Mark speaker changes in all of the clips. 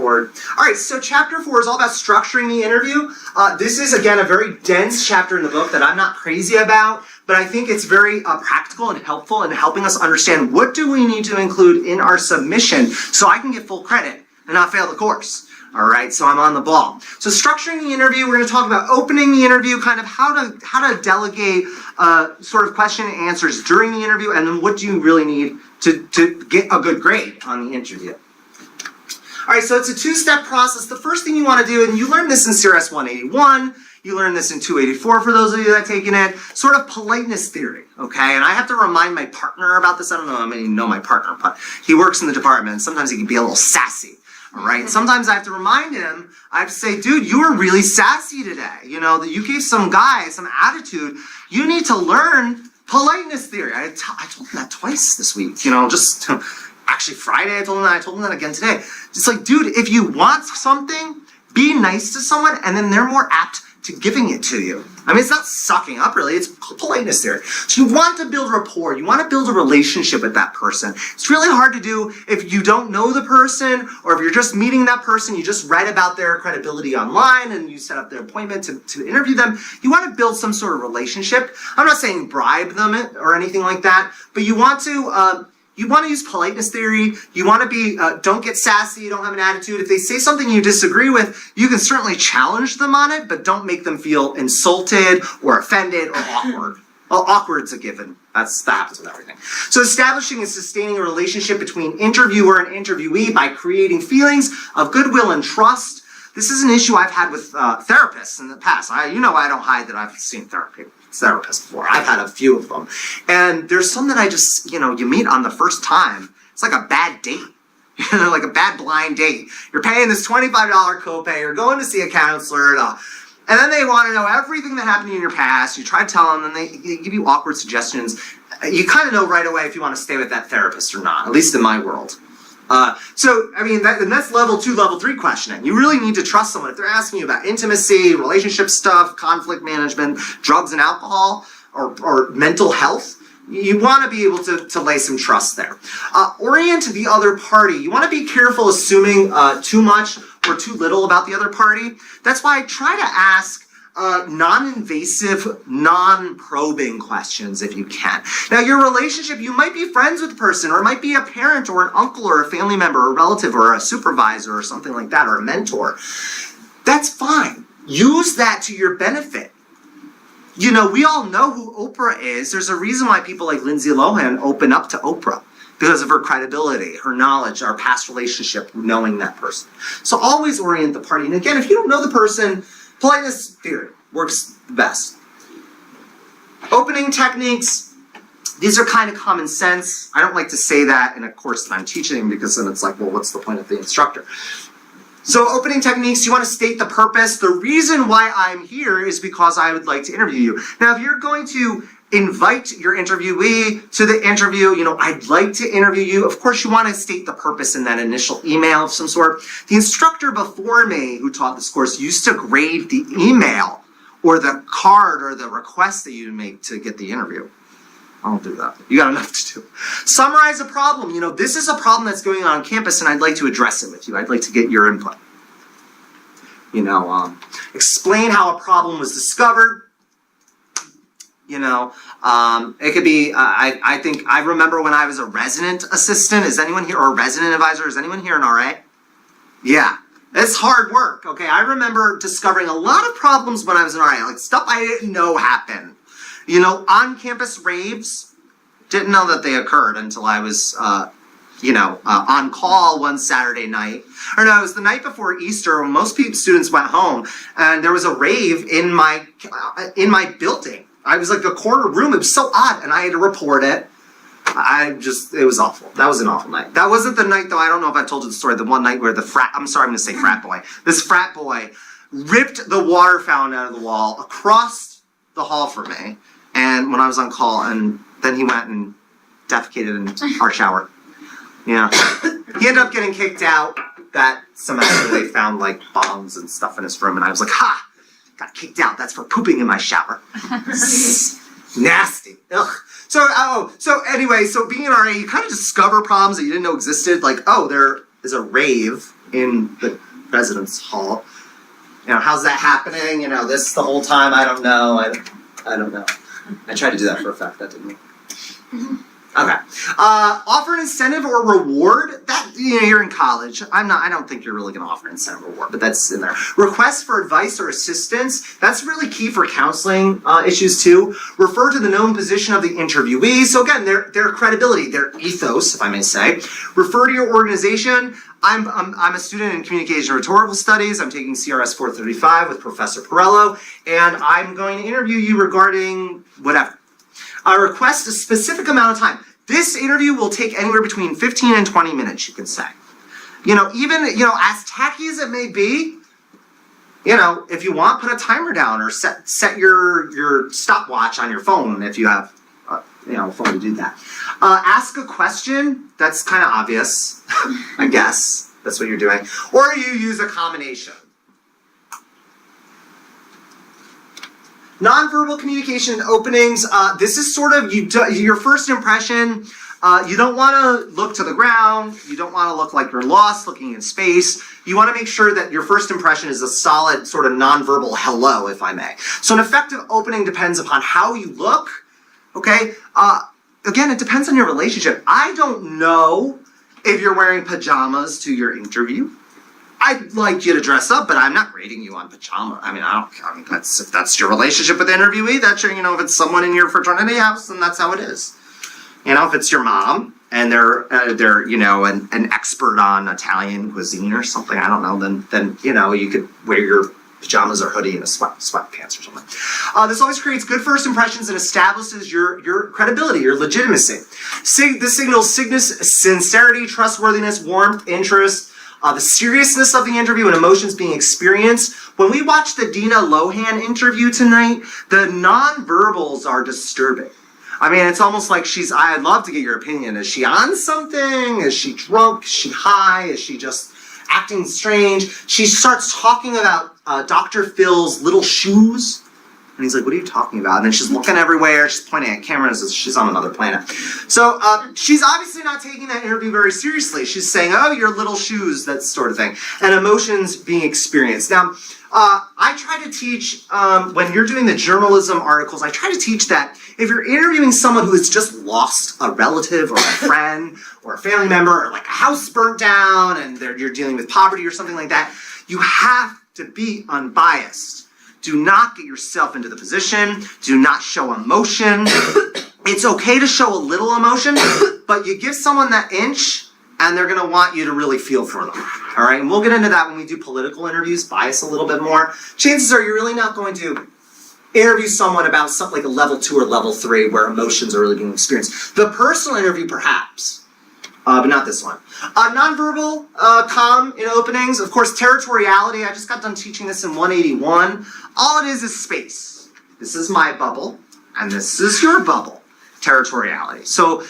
Speaker 1: forward. All right, so chapter 4 is all about structuring the interview. This is, again, a very dense chapter in the book that I'm not crazy about, but I think it's very practical and helpful in helping us understand what do we need to include in our submission so I can get full credit and not fail the course. All right, so I'm on the ball. So structuring the interview, we're going to talk about opening the interview, kind of how to delegate sort of question and answers during the interview, and then what do you really need to get a good grade on the interview. All right, so it's a two-step process. The first thing you want to do, and you learned this in CRS 181, you learned this in 284 for those of you that have taken it, sort of politeness theory, okay? And I have to remind my partner about this. I don't know how many know my partner, but he works in the department, and sometimes he can be a little sassy. All right. Sometimes I have to remind him, I have to say, dude, you were really sassy today. You know, that you gave some guy some attitude. You need to learn politeness theory. I told him that twice this week, you know, just actually Friday I told him that. I told him that again today. Just like, dude, if you want something, be nice to someone and then they're more apt to giving it to you. I mean, it's not sucking up really, it's politeness theory. So you want to build rapport, you want to build a relationship with that person. It's really hard to do if you don't know the person or if you're just meeting that person, you just read about their credibility online and you set up their appointment to interview them. You want to build some sort of relationship. I'm not saying bribe them or anything like that, but you want to use politeness theory. You want to be, don't get sassy, don't have an attitude. If they say something you disagree with, you can certainly challenge them on it, but don't make them feel insulted or offended or awkward. Well, awkward's a given. That happens with everything. So establishing and sustaining a relationship between interviewer and interviewee by creating feelings of goodwill and trust. This is an issue I've had with therapists in the past. I don't hide that I've seen therapists before. I've had a few of them. And there's some that I just, you meet on the first time. It's like a bad date. Like a bad blind date. You're paying this $25 copay. You're going to see a counselor. And then they want to know everything that happened in your past. You try to tell them, and they give you awkward suggestions. You kind of know right away if you want to stay with that therapist or not, at least in my world. That's level 2, level 3 questioning. You really need to trust someone. If they're asking you about intimacy, relationship stuff, conflict management, drugs and alcohol, or mental health, you want to be able to lay some trust there. Orient the other party. You want to be careful assuming too much or too little about the other party. That's why I try to ask non-invasive, non-probing questions if you can. Now, your relationship, you might be friends with the person, or it might be a parent or an uncle or a family member or a relative or a supervisor or something like that, or a mentor. That's fine. Use that to your benefit. We all know who Oprah is. There's a reason why people like Lindsay Lohan open up to Oprah. Because of her credibility, her knowledge, our past relationship, knowing that person. So always orient the party. And again, if you don't know the person, politeness theory works the best. Opening techniques, these are kind of common sense. I don't like to say that in a course that I'm teaching because then it's like, well, what's the point of the instructor? So opening techniques, you want to state the purpose. The reason why I'm here is because I would like to interview you. Now, if you're going to invite your interviewee to the interview, I'd like to interview you. Of course, you want to state the purpose in that initial email of some sort. The instructor before me who taught this course used to grade the email or the card or the request that you make to get the interview. I don't do that. You got enough to do. Summarize a problem. This is a problem that's going on campus and I'd like to address it with you. I'd like to get your input. Explain how a problem was discovered. It could be, I remember when I was a resident assistant. Is anyone here, or a resident advisor? Is anyone here an RA? Yeah. It's hard work, okay? I remember discovering a lot of problems when I was an RA, like stuff I didn't know happened. On-campus raves, didn't know that they occurred until I was, on call one Saturday night. Or no, it was the night before Easter when most students went home, and there was a rave in my building. I was like a corner room. It was so odd, and I had to report it. It was awful. That was an awful night. That wasn't the night, though. I don't know if I told you the story. The one night where I'm going to say frat boy. This frat boy ripped the water fountain out of the wall across the hall from me, and when I was on call, and then he went and defecated in our shower. Yeah. He ended up getting kicked out that semester. They found like bombs and stuff in his room, and I was like, ha! Got kicked out. That's for pooping in my shower. Nasty. Ugh. So being an RA, you kind of discover problems that you didn't know existed. Like, oh, there is a rave in the residence hall. How's that happening? This the whole time? I don't know. I don't know. I tried to do that for effect. That didn't work. Okay. Offer an incentive or reward. That you're in college. I don't think you're really going to offer an incentive or reward, but that's in there. Request for advice or assistance. That's really key for counseling issues too. Refer to the known position of the interviewee. So again, their credibility, their ethos, if I may say. Refer to your organization. I'm a student in communication and rhetorical studies. I'm taking CRS 435 with Professor Perrello, and I'm going to interview you regarding whatever. Request a specific amount of time. This interview will take anywhere between 15 and 20 minutes, you can say. Even, as tacky as it may be, if you want, put a timer down or set your stopwatch on your phone if you have, a phone to do that. Ask a question. That's kind of obvious, I guess. That's what you're doing. Or you use a combination. Nonverbal communication openings, this is sort of your first impression. You don't want to look to the ground. You don't want to look like you're lost looking in space. You want to make sure that your first impression is a solid sort of nonverbal hello, if I may. So an effective opening depends upon how you look, okay? Again, it depends on your relationship. I don't know if you're wearing pajamas to your interview. I'd like you to dress up, but I'm not rating you on pajama. If that's your relationship with the interviewee, that's your, if it's someone in your fraternity house, then that's how it is. If it's your mom and they're an expert on Italian cuisine or something, I don't know, then you could wear your pajamas or hoodie and a sweatpants or something. This always creates good first impressions and establishes your credibility, your legitimacy. This signals sincerity, trustworthiness, warmth, interest, the seriousness of the interview and emotions being experienced. When we watched the Dina Lohan interview tonight, the nonverbals are disturbing. It's almost like I'd love to get your opinion. Is she on something? Is she drunk? Is she high? Is she just acting strange? She starts talking about Dr. Phil's little shoes. And he's like, what are you talking about? And then she's looking everywhere. She's pointing at cameras as she's on another planet. So she's obviously not taking that interview very seriously. She's saying, oh, your little shoes, that sort of thing. And emotions being experienced. Now, I try to teach, when you're doing the journalism articles, I try to teach that if you're interviewing someone who has just lost a relative or a friend or a family member, or like a house burnt down and you're dealing with poverty or something like that, you have to be unbiased. Do not get yourself into the position. Do not show emotion. It's okay to show a little emotion, but you give someone that inch and they're going to want you to really feel for them. All right, and we'll get into that when we do political interviews, bias a little bit more. Chances are you're really not going to interview someone about something like a level 2 or level 3 where emotions are really being experienced. The personal interview, perhaps, but not this one. Nonverbal, calm in openings. Of course, territoriality. I just got done teaching this in 181. All it is space. This is my bubble, and this is your bubble. Territoriality. So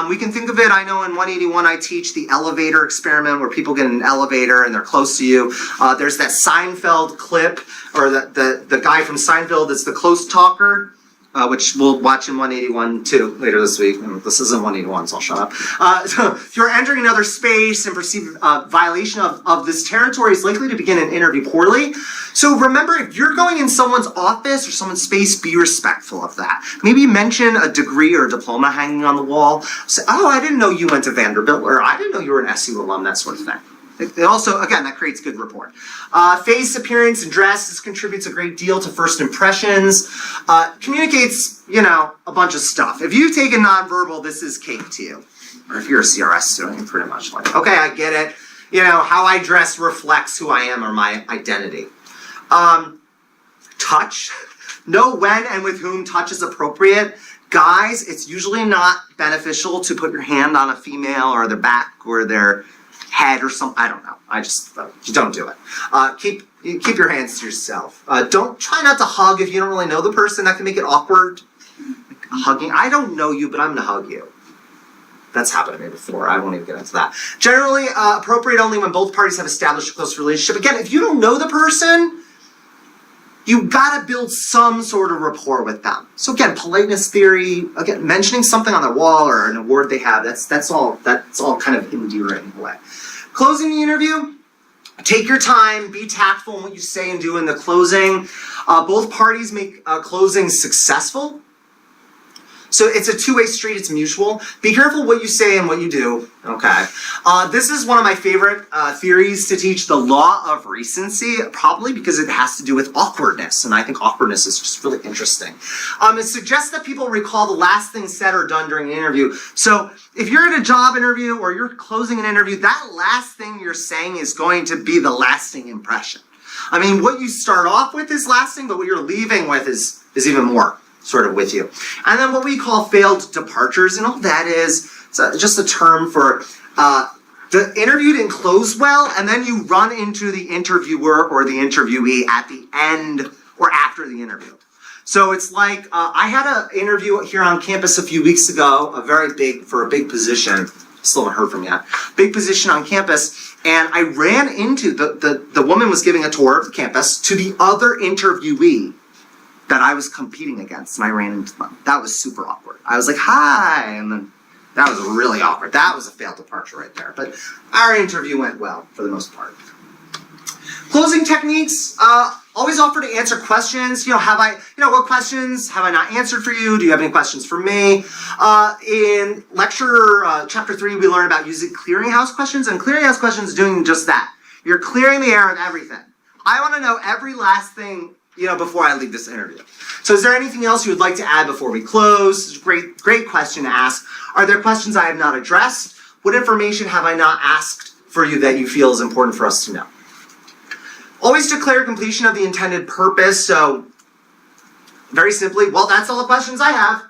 Speaker 1: we can think of it, I know in 181 I teach the elevator experiment where people get in an elevator and they're close to you. There's that Seinfeld clip, or the guy from Seinfeld that's the close talker, which we'll watch in 181 too later this week. And this isn't 181, so I'll shut up. So if you're entering another space and perceive violation of this territory is likely to begin an interview poorly. So remember, if you're going in someone's office or someone's space, be respectful of that. Maybe mention a degree or a diploma hanging on the wall. Say, oh, I didn't know you went to Vanderbilt, or I didn't know you were an SU alum, that sort of thing. It also, again, that creates good rapport. Face, appearance, and dress, this contributes a great deal to first impressions. Communicates, a bunch of stuff. If you take a nonverbal, this is cake to you. Or if you're a CRS student, you're pretty much like, okay, I get it. How I dress reflects who I am or my identity. Touch. Know when and with whom touch is appropriate. Guys, it's usually not beneficial to put your hand on a female or their back or their head or something. I don't know. You don't do it. Keep your hands to yourself. Don't try not to hug if you don't really know the person. That can make it awkward. Like hugging. I don't know you, but I'm going to hug you. That's happened to me before. I won't even get into that. Generally, appropriate only when both parties have established a close relationship. Again, if you don't know the person, you got to build some sort of rapport with them. So again, politeness theory, again, mentioning something on their wall or an award they have, that's all kind of endearing in a way. Closing the interview, Take your time, be tactful in what you say and do in the closing. Both parties make closing successful. So it's a two-way street, it's mutual. Be careful what you say and what you do, okay? This is one of my favorite theories to teach, the law of recency, probably because it has to do with awkwardness, and I think awkwardness is just really interesting. It suggests that people recall the last thing said or done during an interview. So if you're in a job interview or you're closing an interview, that last thing you're saying is going to be the lasting impression. I mean, what you start off with is lasting, but what you're leaving with is even more sort of with you. And then what we call failed departures, and all that is just a term for the interview didn't close well, and then you run into the interviewer or the interviewee at the end or after the interview. So it's like, I had an interview here on campus a few weeks ago, for a big position, still haven't heard from yet, big position on campus, and I ran into, the woman was giving a tour of the campus to the other interviewee that I was competing against, and I ran into them. That was super awkward. I was like, hi, and then that was really awkward. That was a failed departure right there. But our interview went well, for the most part. Closing techniques, always offer to answer questions. What questions have I not answered for you? Do you have any questions for me? In lecture chapter 3, we learn about using clearinghouse questions, and clearinghouse questions doing just that. You're clearing the air of everything. I want to know every last thing before I leave this interview. So is there anything else you would like to add before we close? It's a great question to ask. Are there questions I have not addressed? What information have I not asked for you that you feel is important for us to know? Always declare completion of the intended purpose. So very simply, well, that's all the questions I have.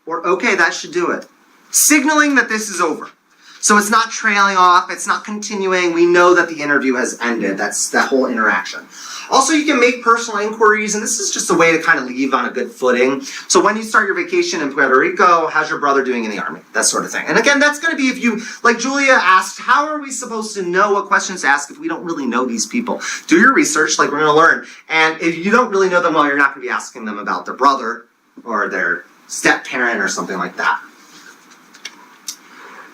Speaker 1: Or, okay, that should do it. Signaling that this is over. So it's not trailing off, it's not continuing. We know that the interview has ended. That's that whole interaction. Also, you can make personal inquiries, and this is just a way to kind of leave on a good footing. So when you start your vacation in Puerto Rico, how's your brother doing in the Army? That sort of thing. And again, that's going to be if you, like Julia asked, how are we supposed to know what questions to ask if we don't really know these people? Do your research, like we're going to learn. And if you don't really know them well, you're not going to be asking them about their brother or their step-parent or something like that.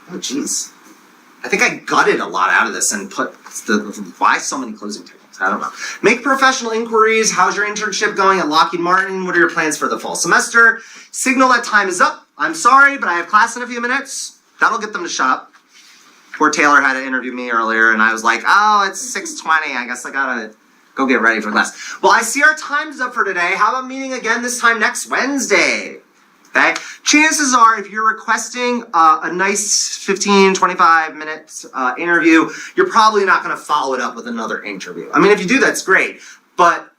Speaker 1: Oh, geez. I think I gutted a lot out of this and put why so many closing techniques. I don't know. Make professional inquiries. How's your internship going at Lockheed Martin? What are your plans for the fall semester? Signal that time is up. I'm sorry, but I have class in a few minutes. That'll get them to shut up. Poor Taylor had to interview me earlier, and I was like, oh, it's 6:20. I guess I gotta go get ready for class. Well, I see our time's up for today. How about meeting again this time next Wednesday? Okay. Chances are, if you're requesting a nice 15, 25-minute interview, you're probably not going to follow it up with another interview. I mean, if you do, that's great, but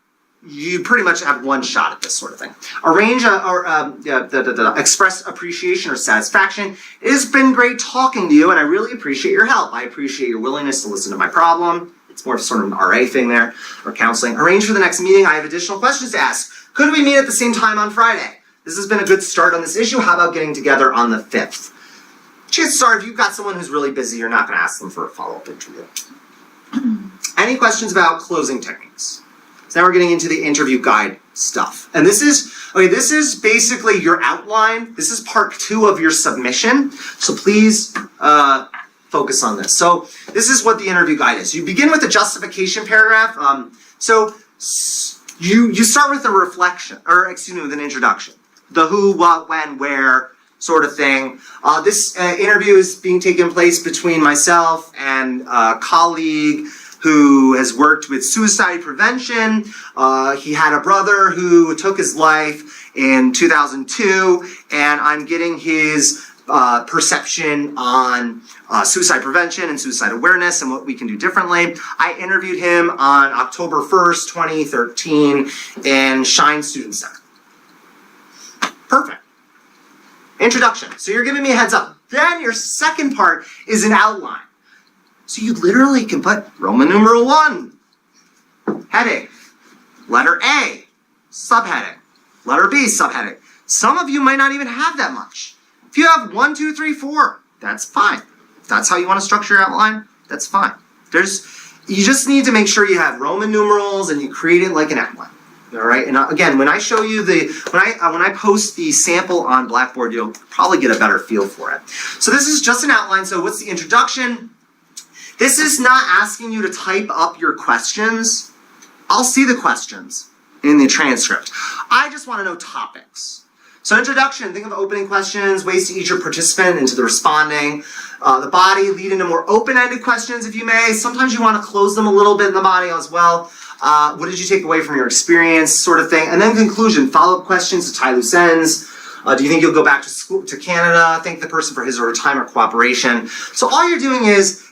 Speaker 1: you pretty much have one shot at this sort of thing. Arrange express appreciation or satisfaction. It has been great talking to you, and I really appreciate your help. I appreciate your willingness to listen to my problem. It's more of sort of an RA thing there, or counseling. Arrange for the next meeting. I have additional questions to ask. Could we meet at the same time on Friday? This has been a good start on this issue. How about getting together on the 5th? Chances are, if you've got someone who's really busy, you're not going to ask them for a follow-up interview. Any questions about closing techniques? So now we're getting into the interview guide stuff. And this is basically your outline. This is part 2 of your submission. So please focus on this. So this is what the interview guide is. You begin with a justification paragraph. You start with a reflection, with an introduction. The who, what, when, where sort of thing. This interview is being taken place between myself and a colleague who has worked with suicide prevention. He had a brother who took his life in 2002, and I'm getting his perception on suicide prevention and suicide awareness and what we can do differently. I interviewed him on October 1st, 2013 in Shine Student Center. Perfect. Introduction. So you're giving me a heads up. Then your second part is an outline. So you literally can put Roman numeral 1, heading, letter A, subheading, letter B, subheading. Some of you might not even have that much. If you have 1, 2, 3, 4, that's fine. If that's how you want to structure your outline, that's fine. You just need to make sure you have Roman numerals and you create it like an outline. All right. And again, when I show you when I post the sample on Blackboard, you'll probably get a better feel for it. So this is just an outline. So what's the introduction? This is not asking you to type up your questions. I'll see the questions in the transcript. I just want to know topics. So introduction, think of opening questions, ways to ease your participant into the responding. The body, lead into more open-ended questions if you may. Sometimes you want to close them a little bit in the body as well. What did you take away from your experience, sort of thing. And then conclusion, follow-up questions to tie loose ends. Do you think you'll go back to school, to Canada? Thank the person for his or her time or cooperation. So all you're doing is,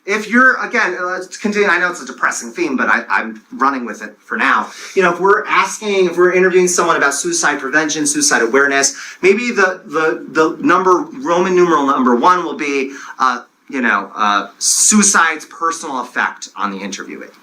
Speaker 1: if you're, again, let's continue, I know it's a depressing theme, but I'm running with it for now. If we're interviewing someone about suicide prevention, suicide awareness, maybe the number, Roman numeral number 1 will be, suicide's personal effect on the interviewee.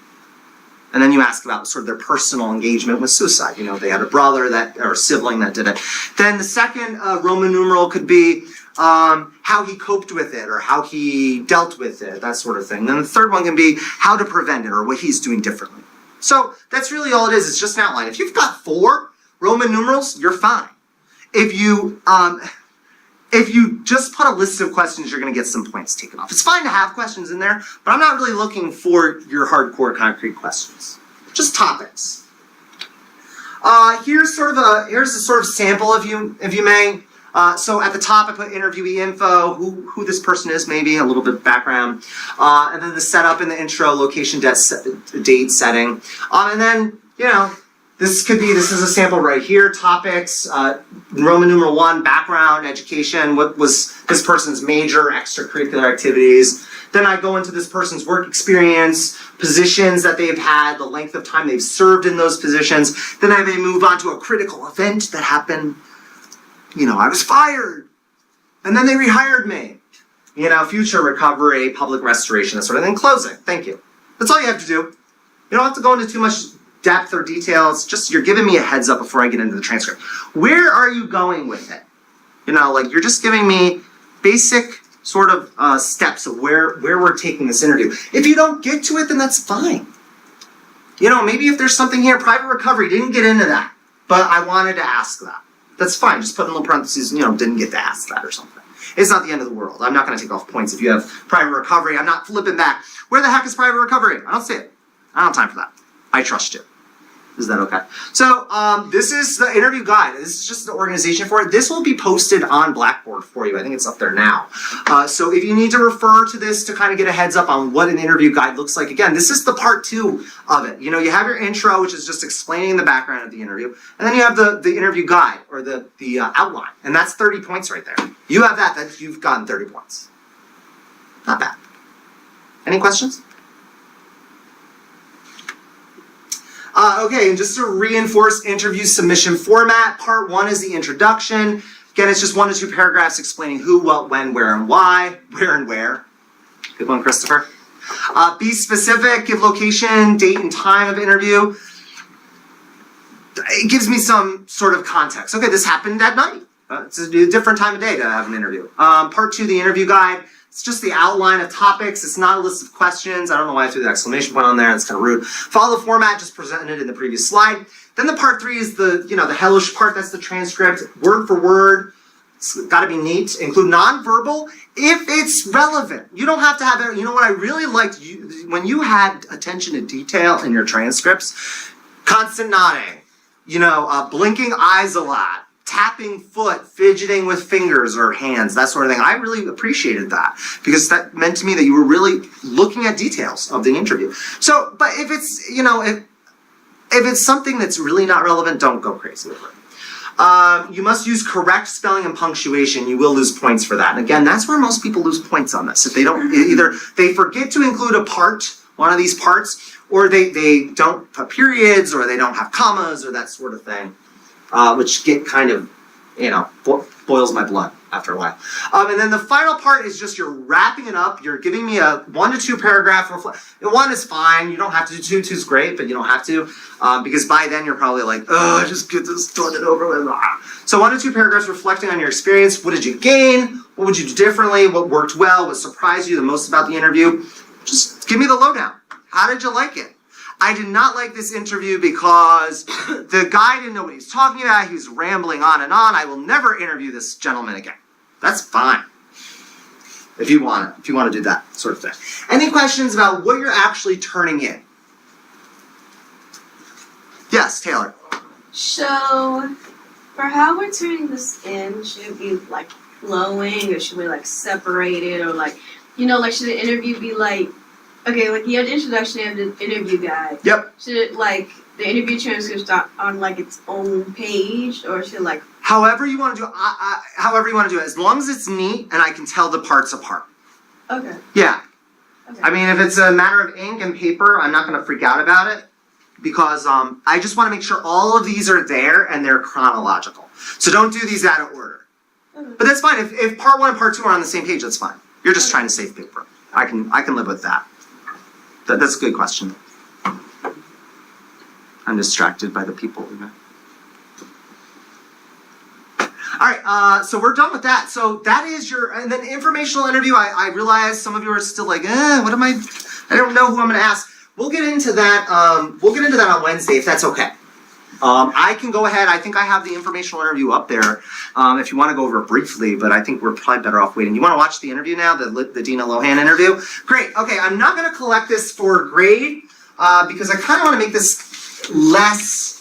Speaker 1: And then you ask about sort of their personal engagement with suicide. They had a brother or a sibling that did it. Then the second Roman numeral could be how he coped with it or how he dealt with it, that sort of thing. Then the third one can be how to prevent it or what he's doing differently. So that's really all it is. It's just an outline. If you've got 4 Roman numerals, you're fine. If you just put a list of questions, you're going to get some points taken off. It's fine to have questions in there, but I'm not really looking for your hardcore concrete questions. Just topics. Here's a sort of sample, if you may. So at the top, I put interviewee info, who this person is, maybe a little bit of background, and then the setup in the intro, location, date, setting, and then this is a sample right here. Topics, Roman numeral 1, background, education, what was this person's major extracurricular activities. Then I go into this person's work experience, positions that they've had, the length of time they've served in those positions. Then I may move on to a critical event that happened. I was fired, and then they rehired me. Future recovery, public restoration, that sort of thing. Closing, thank you. That's all you have to do. You don't have to go into too much depth or details. Just you're giving me a heads up before I get into the transcript. Where are you going with it? You're just giving me basic sort of steps of where we're taking this interview. If you don't get to it, then that's fine. Maybe if there's something here, private recovery, didn't get into that, but I wanted to ask that. That's fine. Just put in little parentheses, didn't get to ask that or something. It's not the end of the world. I'm not going to take off points if you have private recovery. I'm not flipping back. Where the heck is private recovery? I don't see it. I don't have time for that. I trust you. Is that okay? So this is the interview guide. This is just the organization for it. This will be posted on Blackboard for you. I think it's up there now. So if you need to refer to this to kind of get a heads up on what an interview guide looks like, again, this is the part 2 of it. You have your intro, which is just explaining the background of the interview. And then you have the interview guide or the outline. And that's 30 points right there. You have that you've gotten 30 points. Not bad. Any questions? Okay, and just to reinforce interview submission format, part 1 is the introduction. Again, it's just 1 to 2 paragraphs explaining who, what, when, where, and why. Where and where. Good one, Christopher. Be specific, give location, date, and time of interview. It gives me some sort of context. Okay, this happened at night. It's a different time of day to have an interview. Part 2, the interview guide. It's just the outline of topics. It's not a list of questions. I don't know why I threw the exclamation point on there. That's kind of rude. Follow the format just presented in the previous slide. Then the part 3 is the hellish part. That's the transcript, word for word. It's got to be neat. Include nonverbal if it's relevant. You don't have to have it. What I really liked when you had attention to detail in your transcripts, constant nodding, blinking eyes a lot, tapping foot, fidgeting with fingers or hands, that sort of thing. I really appreciated that because that meant to me that you were really looking at details of the interview. So, but if it's, if it's something that's really not relevant, don't go crazy over it. You must use correct spelling and punctuation. You will lose points for that. And again, that's where most people lose points on this. If they don't, either they forget to include a part, one of these parts, or they don't put periods, or they don't have commas, or that sort of thing. Which get kind of, boils my blood after a while. And then the final part is just you're wrapping it up. You're giving me a 1 to 2 paragraph. 1 is fine. You don't have to do 2. 2 is great, but you don't have to. Because by then you're probably like, just get this done and over with. So 1 to 2 paragraphs reflecting on your experience. What did you gain? What would you do differently? What worked well? What surprised you the most about the interview? Just give me the lowdown. How did you like it? I did not like this interview because the guy didn't know what he was talking about. He was rambling on and on. I will never interview this gentleman again. That's fine. if you want to do that sort of thing. Any questions about what you're actually turning in? Yes, Taylor.
Speaker 2: So, for how we're turning this in, should it be like flowing, or should we like separate it, or like, like should the interview be like, okay, like you have the introduction, you have the interview guide.
Speaker 1: Yep.
Speaker 2: Should it like the interview transcript start on like its own page, or should like?
Speaker 1: However you want to do it. However you want to do it, as long as it's neat and I can tell the parts apart.
Speaker 2: Okay.
Speaker 1: Yeah.
Speaker 2: Okay.
Speaker 1: I mean, if it's a matter of ink and paper, I'm not going to freak out about it. Because I just want to make sure all of these are there and they're chronological. So don't do these out of order.
Speaker 2: Okay.
Speaker 1: But that's fine. If part 1 and part 2 are on the same page, that's fine. You're just trying to save paper. I can live with that. That's a good question. I'm distracted by the people. All right, so we're done with that. So that is and then informational interview. I realize some of you are still like, what am I don't know who I'm going to ask. We'll get into that. We'll get into that on Wednesday if that's okay. I can go ahead. I think I have the informational interview up there if you want to go over it briefly, but I think we're probably better off waiting. You want to watch the interview now, the Dina Lohan interview? Great. Okay, I'm not going to collect this for grade because I kind of want to make this less